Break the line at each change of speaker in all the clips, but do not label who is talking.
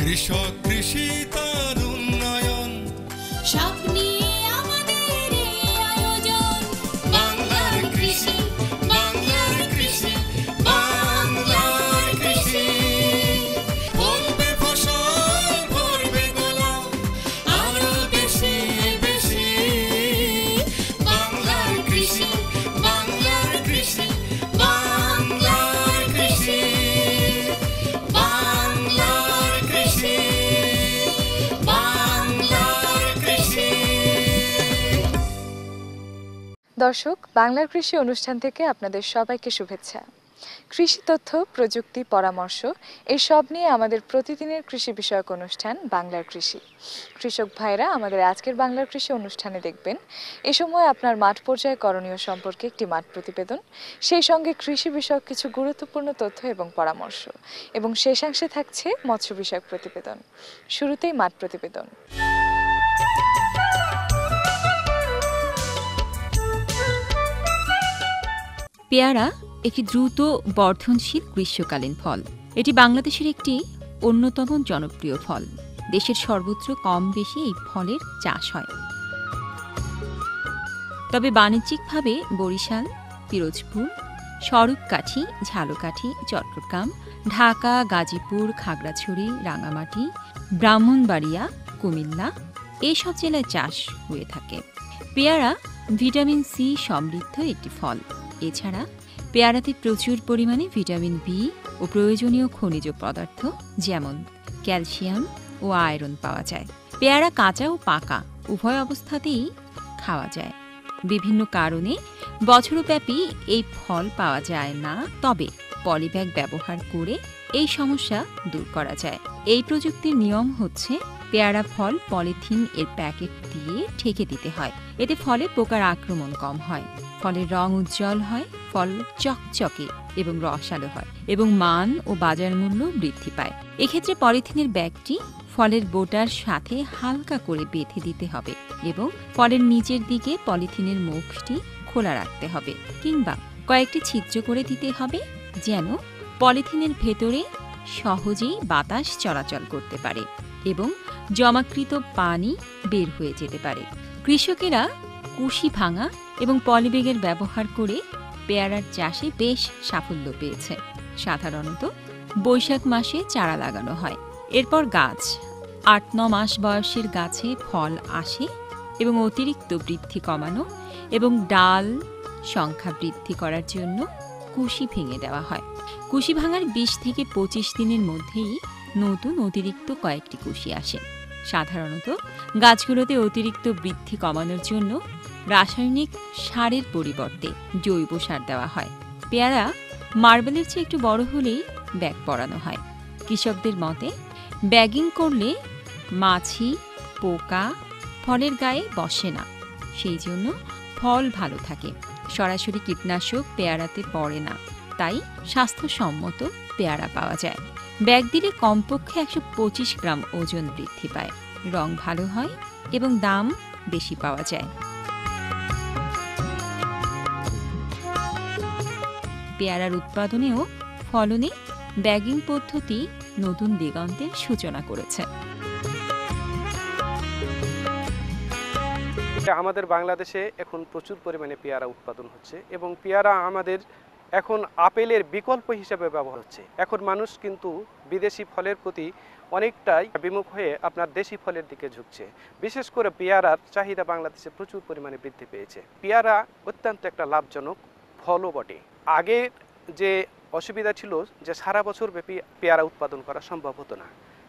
কৃষক কৃষি তার উন্নয়ন
সব নিয়ে আমাদের এই আয়োজন।
বাংলার কৃষি, বাংলার কৃষি, বাংলার কৃষি। ফলবে ফসল, ভরবে গোলা, আরো বেশি বেশি। বাংলার কৃষি, বাংলার কৃষি, বাংলার কৃষি, বাংলার কৃষি, বাংলার কৃষি।
দর্শক, বাংলার কৃষি অনুষ্ঠান থেকে আপনাদের সবাইকে শুভেচ্ছা। কৃষি তথ্য, প্রযুক্তি, পরামর্শ এই সব নিয়ে আমাদের প্রতিদিনের কৃষি বিষয়ক অনুষ্ঠান বাংলার কৃষি। কৃষক ভাইরা আমাদের আজকের বাংলার কৃষি অনুষ্ঠানে দেখবেন এ সময় আপনার মাঠ পর্যায়ে করণীয় সম্পর্কে একটি মাঠ প্রতিবেদন, সেই সঙ্গে কৃষি বিষয়ক কিছু গুরুত্বপূর্ণ তথ্য এবং পরামর্শ, এবং শেষাংশে থাকছে মৎস্য বিষয়ক প্রতিবেদন। শুরুতেই মাঠ প্রতিবেদন।
পেয়ারা একটি দ্রুত বর্ধনশীল গ্রীষ্মকালীন ফল। এটি বাংলাদেশের একটি অন্যতম জনপ্রিয় ফল। দেশের সর্বত্র কম বেশি এই ফলের চাষ হয়। তবে বাণিজ্যিকভাবে বরিশাল, পিরোজপুর, স্বরূপকাঠি, ঝালকাঠি, চট্টগ্রাম, ঢাকা, গাজীপুর, খাগড়াছড়ি, রাঙামাটি, ব্রাহ্মণবাড়িয়া, কুমিল্লা এইসব জেলায় চাষ হয়ে থাকে। পেয়ারা ভিটামিন সি সমৃদ্ধ একটি ফল। এছাড়া পেয়ারাতে প্রচুর পরিমাণে ভিটামিন বি ও প্রয়োজনীয় খনিজ পদার্থ যেমন ক্যালসিয়াম ও আয়রন পাওয়া যায়। পেয়ারা কাঁচা ও পাকা উভয় অবস্থাতেই খাওয়া যায়। বিভিন্ন কারণে বছরব্যাপী এই ফল পাওয়া যায় না, তবে পলিব্যাগ ব্যবহার করে এই সমস্যা দূর করা যায়। এই প্রযুক্তির নিয়ম হচ্ছে পেয়ারা ফল পলিথিন এর প্যাকেট দিয়ে ঢেকে দিতে হয়। এতে ফলে পোকার আক্রমণ কম হয়, ফলের রং উজ্জ্বল হয়, ফল চকচকে এবং রসালো হয় এবং মান ও বাজার মূল্য বৃদ্ধি পায়। এক্ষেত্রে পলিথিনের ব্যাগটি ফলের বোটার সাথে হালকা করে বেঁধে দিতে হবে এবং ফলের নিচের দিকে পলিথিনের মুখটি খোলা রাখতে হবে, কিংবা কয়েকটি ছিদ্র করে দিতে হবে যেন পলিথিনের ভেতরে সহজেই বাতাস চলাচল করতে পারে এবং জমাকৃত পানি বের হয়ে যেতে পারে। কৃষকেরা কুশি ভাঙা এবং পলিব্যাগের ব্যবহার করে পেয়ারার চাষে বেশ সাফল্য পেয়েছে। সাধারণত বৈশাখ মাসে চারা লাগানো হয়। এরপর গাছ ৮-৯ মাস বয়সের গাছে ফল আসে এবং অতিরিক্ত বৃদ্ধি কমানো এবং ডাল সংখ্যা বৃদ্ধি করার জন্য কুশি ভেঙে দেওয়া হয়। কুশি ভাঙার ২০ থেকে ২৫ দিনের মধ্যেই নতুন অতিরিক্ত কয়েকটি কুশি আসে। সাধারণত গাছগুলোতে অতিরিক্ত বৃদ্ধি কমানোর জন্য রাসায়নিক সারের পরিবর্তে জৈব সার দেওয়া হয়। পেয়ারা মার্বেলের চেয়ে একটু বড় হলেই ব্যাগ পরানো হয়। কৃষকদের মতে ব্যাগিং করলে মাছি, পোকা ফলের গায়ে বসে না, সেই জন্য ফল ভালো থাকে। সরাসরি কীটনাশক পেয়ারাতে পড়ে না, তাই স্বাস্থ্যসম্মত পেয়ারা পাওয়া যায়। ব্যাগ দিলে কমপক্ষে ১২৫ গ্রাম ওজন বৃদ্ধি পায়, রং ভালো হয় এবং দাম বেশি পাওয়া যায়। পেয়ারার উৎপাদনে ও ফলনে ব্যাগিং পদ্ধতি নতুন দিগন্তের সূচনা করেছে।
আমাদের বাংলাদেশে এখন প্রচুর পরিমাণে পেয়ারা উৎপাদন হচ্ছে এবং পেয়ারা আমাদের এখন আপেলের বিকল্প হিসেবে ব্যবহার হচ্ছে। এখন মানুষ কিন্তু বিদেশি ফলের প্রতি অনেকটাই বিমুখ হয়ে আপনার দেশি ফলের দিকে ঝুঁকছে। বিশেষ করে পেয়ারার চাহিদা বাংলাদেশে প্রচুর পরিমাণে বৃদ্ধি পেয়েছে। পেয়ারা অত্যন্ত একটা লাভজনক ফলও বটে। আগের যে অসুবিধা ছিল যে সারা বছর ব্যাপী পেয়ারা উৎপাদন করা সম্ভব হতো না,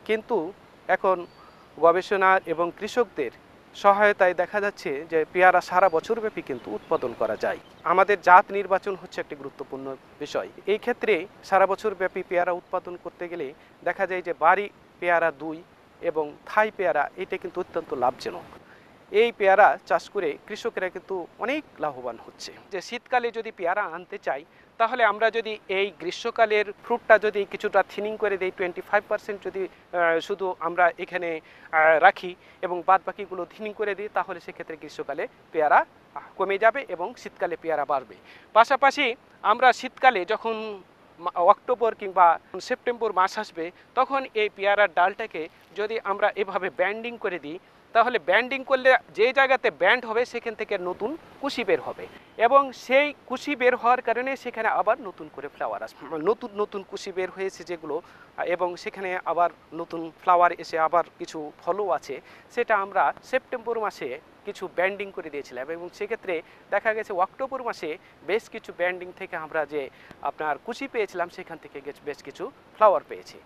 কিন্তু এখন গবেষণা এবং কৃষকদের সহায়তায় দেখা যাচ্ছে যে পেয়ারা সারা বছর ব্যাপী কিন্তু উৎপাদন করা যায়। আমাদের জাত নির্বাচন হচ্ছে একটি গুরুত্বপূর্ণ বিষয়। এই ক্ষেত্রে সারা বছর ব্যাপী পেয়ারা উৎপাদন করতে গেলে দেখা যায় যে বাড়ি পেয়ারা ২ এবং থাই পেয়ারা এটা কিন্তু অত্যন্ত লাভজনক। এই পেয়ারা চাষ করে কৃষকেরা কিন্তু অনেক লাভবান হচ্ছে। যে শীতকালে যদি পেয়ারা আনতে চাই, তাহলে আমরা যদি এই গ্রীষ্মকালের ফ্রুটটা যদি কিছুটা থিনিং করে দিই, 25% যদি শুধু আমরা এখানে রাখি এবং বাদ বাকিগুলো থিনিং করে দিই, তাহলে সেক্ষেত্রে গ্রীষ্মকালে পেয়ারা কমে যাবে এবং শীতকালে পেয়ারা বাড়বে। পাশাপাশি আমরা শীতকালে যখন অক্টোবর কিংবা সেপ্টেম্বর মাস আসবে, তখন এই পেয়ারার ডালটাকে যদি আমরা এভাবে ব্যান্ডিং করে দিই, তাহলে ব্যান্ডিং করলে যে জায়গাতে ব্যান্ড হবে সেখান থেকে নতুন কুশি বের হবে, এবং সেই কুশি বের হওয়ার কারণে সেখানে আবার নতুন করে ফ্লাওয়ার আসবে। নতুন নতুন কুশি বের হয়েছে যেগুলো, এবং সেখানে আবার নতুন ফ্লাওয়ার এসে আবার কিছু ফলও আছে, সেটা আমরা সেপ্টেম্বর মাসে কিছু ব্যান্ডিং করে দিয়েছিলাম, এবং সেক্ষেত্রে দেখা গেছে অক্টোবর মাসে বেশ কিছু ব্যান্ডিং থেকে আমরা যে আপনার কুশি পেয়েছিলাম সেখান থেকে বেশ কিছু ফ্লাওয়ার পেয়েছি,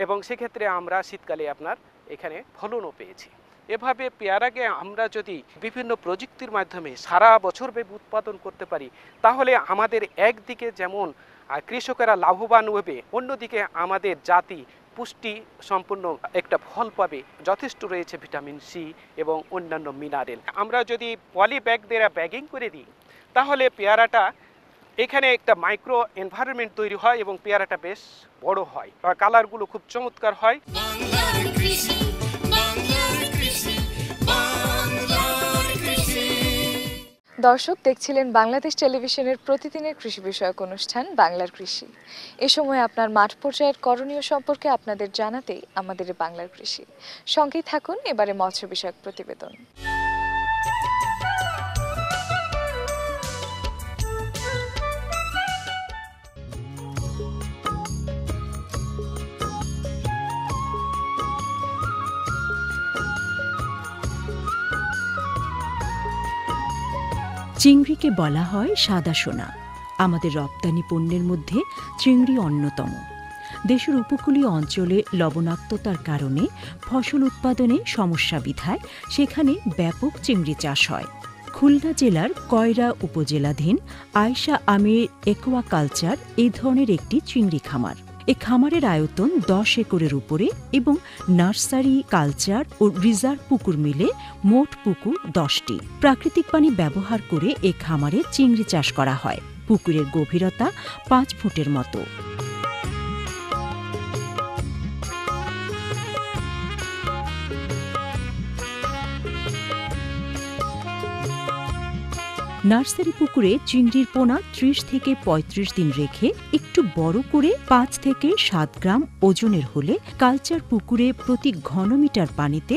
এবং সেক্ষেত্রে আমরা শীতকালে আপনার এখানে ফলনও পেয়েছি। এভাবে পেয়ারাকে আমরা যদি বিভিন্ন প্রযুক্তির মাধ্যমে সারা বছর ব্যাপী উৎপাদন করতে পারি, তাহলে আমাদের একদিকে যেমন কৃষকেরা লাভবান হবে, অন্যদিকে আমাদের জাতি পুষ্টি সম্পূর্ণ একটা ফল পাবে। যথেষ্ট রয়েছে ভিটামিন সি এবং অন্যান্য মিনারেল। আমরা যদি পলি ব্যাগ দ্বারা ব্যাগিং করে দিই, তাহলে পেয়ারাটা এখানে একটা মাইক্রো এনভায়রনমেন্ট তৈরি হয় এবং পেয়ারাটা বেশ বড় হয়, কালারগুলো খুব চমৎকার হয়।
বাংলার কৃষি, বাংলার কৃষি, বাংলার কৃষি।
দর্শক দেখছিলেন বাংলাদেশ টেলিভিশনের প্রতিদিনের কৃষি বিষয়ক অনুষ্ঠান বাংলার কৃষি। এ সময় আপনার মাঠ পর্যায়ের করণীয় সম্পর্কে আপনাদের জানাতেই আমাদের বাংলার কৃষি। সঙ্গেই থাকুন এবারে মৎস্য বিষয়ক প্রতিবেদন।
চিংড়িকে বলা হয় সাদা সোনা। আমাদের রপ্তানি পণ্যের মধ্যে চিংড়ি অন্যতম। দেশের উপকূলীয় অঞ্চলে লবণাক্ততার কারণে ফসল উৎপাদনে সমস্যা বিধায় সেখানে ব্যাপক চিংড়ি চাষ হয়। খুলনা জেলার কয়রা উপজেলাধীন আয়শা আমির একুয়াকালচার এই ধরনের একটি চিংড়ি খামার। এ খামারের আয়তন 10 একরের উপরে এবং নার্সারি, কালচার ও রিজার্ভ পুকুর মিলে মোট পুকুর 10টি। প্রাকৃতিক পানি ব্যবহার করে এ খামারে চিংড়ি চাষ করা হয়। পুকুরের গভীরতা 5 ফুটের মতো। নার্সারি পুকুরে চিংড়ির পোনা 30 থেকে 35 দিন রেখে একটু বড় করে 5 থেকে 7 গ্রাম ওজনের হলে কালচার পুকুরে প্রতি ঘনমিটার পানিতে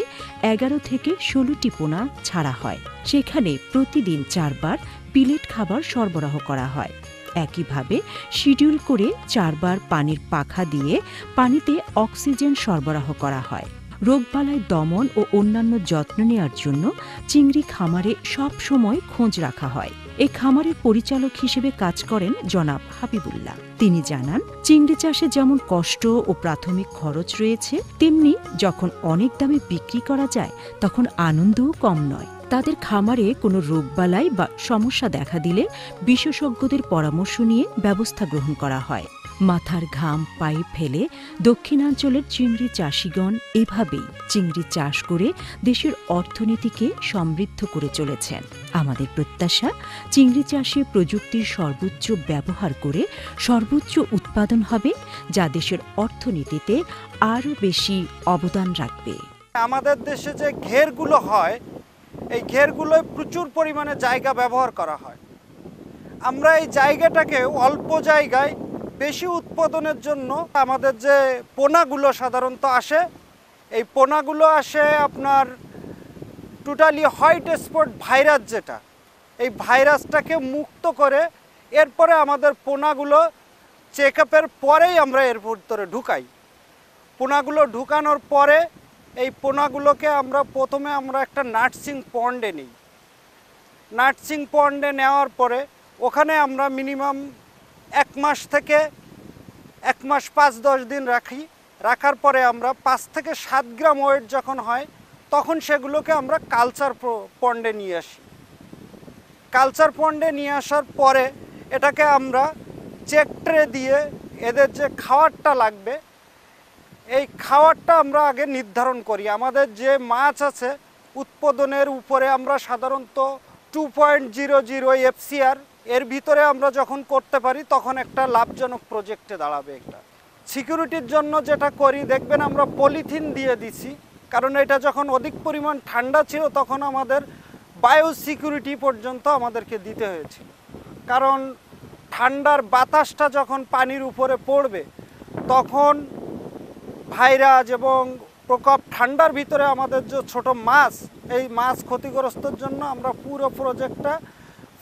11 থেকে 16টি পোনা ছাড়া হয়। সেখানে প্রতিদিন 4 বার পিলেট খাবার সরবরাহ করা হয়। একইভাবে শিডিউল করে 4 বার পানির পাখা দিয়ে পানিতে অক্সিজেন সরবরাহ করা হয়। রোগবালাই দমন ও অন্যান্য যত্ন নেওয়ার জন্য চিংড়ি খামারে সব সময় খোঁজ রাখা হয়। এই খামারের পরিচালক হিসেবে কাজ করেন জনাব হাবিবুল্লাহ। তিনি জানান, চিংড়ি চাষে যেমন কষ্ট ও প্রাথমিক খরচ রয়েছে, তেমনি যখন অনেক দামে বিক্রি করা যায় তখন আনন্দও কম নয়। তাদের খামারে কোনো রোগবালাই বা সমস্যা দেখা দিলে বিশেষজ্ঞদের পরামর্শ নিয়ে ব্যবস্থা গ্রহণ করা হয়। মাথার ঘাম পায়ে ফেলে দক্ষিণাঞ্চলের চিংড়ি চাষিগণ এভাবেই চিংড়ি চাষ করে দেশের অর্থনীতিকে সমৃদ্ধ করে চলেছেন। আমাদের প্রত্যাশা, চিংড়ি চাষে প্রযুক্তির সর্বোচ্চ ব্যবহার করে সর্বোচ্চ উৎপাদন হবে, যা দেশের অর্থনীতিতে আরও বেশি অবদান রাখবে।
আমাদের দেশে যে ঘেরগুলো হয়, এই ঘেরগুলোয় প্রচুর পরিমাণে জায়গা ব্যবহার করা হয়। আমরা এই জায়গাটাকে অল্প জায়গায় বেশি উৎপাদনের জন্য আমাদের যে পোনাগুলো সাধারণত আসে, এই পোনাগুলো আসে আপনার টোটালি হোয়াইট স্পট ভাইরাস, যেটা এই ভাইরাসটাকে মুক্ত করে এরপরে আমাদের পোনাগুলো চেক আপের পরেই আমরা এর ভিতরে ঢুকাই। পোনাগুলো ঢুকানোর পরে এই পোনাগুলোকে প্রথমে আমরা একটা নার্সিং পন্ডে নিই। নার্সিং পন্ডে নেওয়ার পরে ওখানে আমরা মিনিমাম 1 মাস থেকে 1 মাস 5-10 দিন রাখি। রাখার পরে আমরা 5 থেকে 7 গ্রাম ওয়েট যখন হয়, তখন সেগুলোকে আমরা কালচার পন্ডে নিয়ে আসি। কালচার পন্ডে নিয়ে আসার পরে এটাকে আমরা চেক ট্রে দিয়ে এদের যে খাবারটা লাগবে, এই খাবারটা আমরা আগে নির্ধারণ করি। আমাদের যে মাছ আছে উৎপাদনের উপরে আমরা সাধারণত 2.00 FCR এর ভিতরে আমরা যখন করতে পারি তখন একটা লাভজনক প্রজেক্টে দাঁড়াবে। একটা সিকিউরিটির জন্য যেটা করি, দেখবেন আমরা পলিথিন দিয়ে দিছি, কারণ এটা যখন অধিক পরিমাণ ঠান্ডা ছিল তখন আমাদের বায়ো সিকিউরিটি পর্যন্ত আমাদেরকে দিতে হয়েছিল। কারণ ঠান্ডার বাতাসটা যখন পানির উপরে পড়বে তখন ভাইরাস এবং প্রকোপ ঠান্ডার ভিতরে আমাদের যে ছোট মাছ, এই মাছ ক্ষতিগ্রস্তের জন্য আমরা পুরো প্রজেক্টটা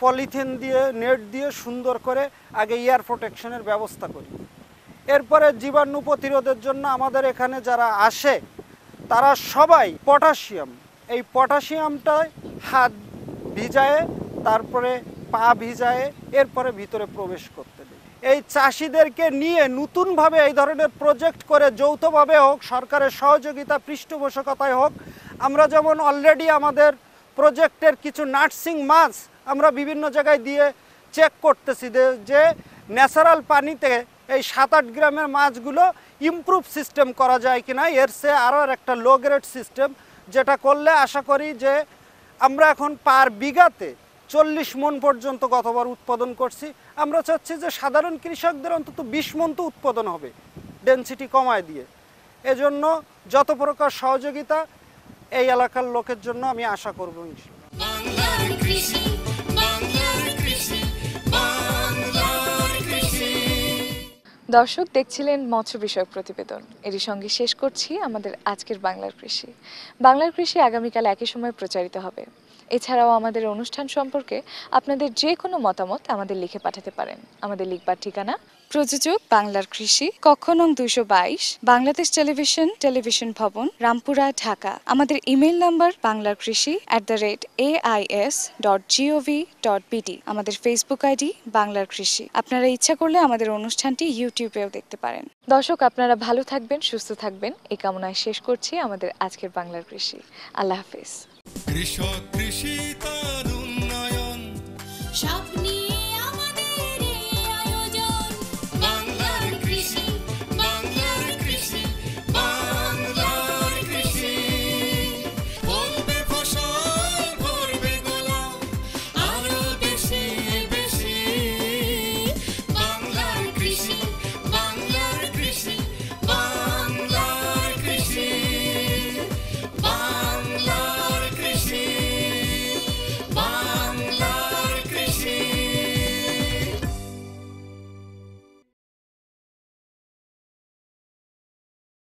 পলিথিন দিয়ে নেট দিয়ে সুন্দর করে আগে এয়ার প্রোটেকশনের ব্যবস্থা করি। এরপরে জীবাণু প্রতিরোধের জন্য আমাদের এখানে যারা আসে তারা সবাই পটাশিয়াম, এই পটাশিয়ামটা হাত ভিজায়ে তারপরে পা ভিজায়ে এরপরে ভিতরে প্রবেশ করতে দেয়। এই চাষিদেরকে নিয়ে নতুনভাবে এই ধরনের প্রজেক্ট করে যৌথভাবে হোক, সরকারের সহযোগিতা পৃষ্ঠপোষকতায় হোক, আমরা যেমন অলরেডি আমাদের প্রজেক্টের কিছু নার্সিং মাছ আমরা বিভিন্ন জায়গায় দিয়ে চেক করতেছি যে ন্যাচারাল পানিতে এই 7-8 গ্রামের মাছগুলো ইমপ্রুভ সিস্টেম করা যায় কিনা, এর চেয়ে আরও একটা লো গ্রেড সিস্টেম, যেটা করলে আশা করি যে আমরা এখন পার বিঘাতে 40 মণ পর্যন্ত গতবার উৎপাদন করছি। আমরা চাচ্ছি যে সাধারণ কৃষকদের অন্তত 20 মণ তো উৎপাদন হবে ডেনসিটি কমায় দিয়ে। এজন্য যত প্রকার সহযোগিতা এই এলাকার লোকের জন্য আমি আশা করব ইনশাআল্লাহ।
বাংলার কৃষি, বাংলার কৃষি, বাংলার কৃষি।
দর্শক দেখছিলেন মৎস্য বিষয়ক প্রতিবেদন। এরই সঙ্গে শেষ করছি আমাদের আজকের বাংলার কৃষি। বাংলার কৃষি আগামীকাল একই সময় প্রচারিত হবে। এছাড়াও আমাদের অনুষ্ঠান সম্পর্কে আপনাদের যে কোনো মতামত আমাদের লিখে পাঠাতে পারেন। আমাদের লিখবার ঠিকানা: প্রযোজক বাংলার কৃষি, কক্ষ নং 222, বাংলাদেশ টেলিভিশন, টেলিভিশন ভবন, রামপুরা, ঢাকা। আমাদের ইমেল নাম্বার banglarkrishi@ais.gov.bt। আমাদের ফেসবুক আইডি বাংলার কৃষি। আপনারা ইচ্ছা করলে আমাদের অনুষ্ঠানটি ইউটিউবেও দেখতে পারেন। দর্শক, আপনারা ভালো থাকবেন, সুস্থ থাকবেন, এই কামনায় শেষ করছি আমাদের আজকের বাংলার কৃষি। আল্লাহ হাফেজ।
কৃষক, কৃষি তার উন্নয়ন,
স্বপ্ন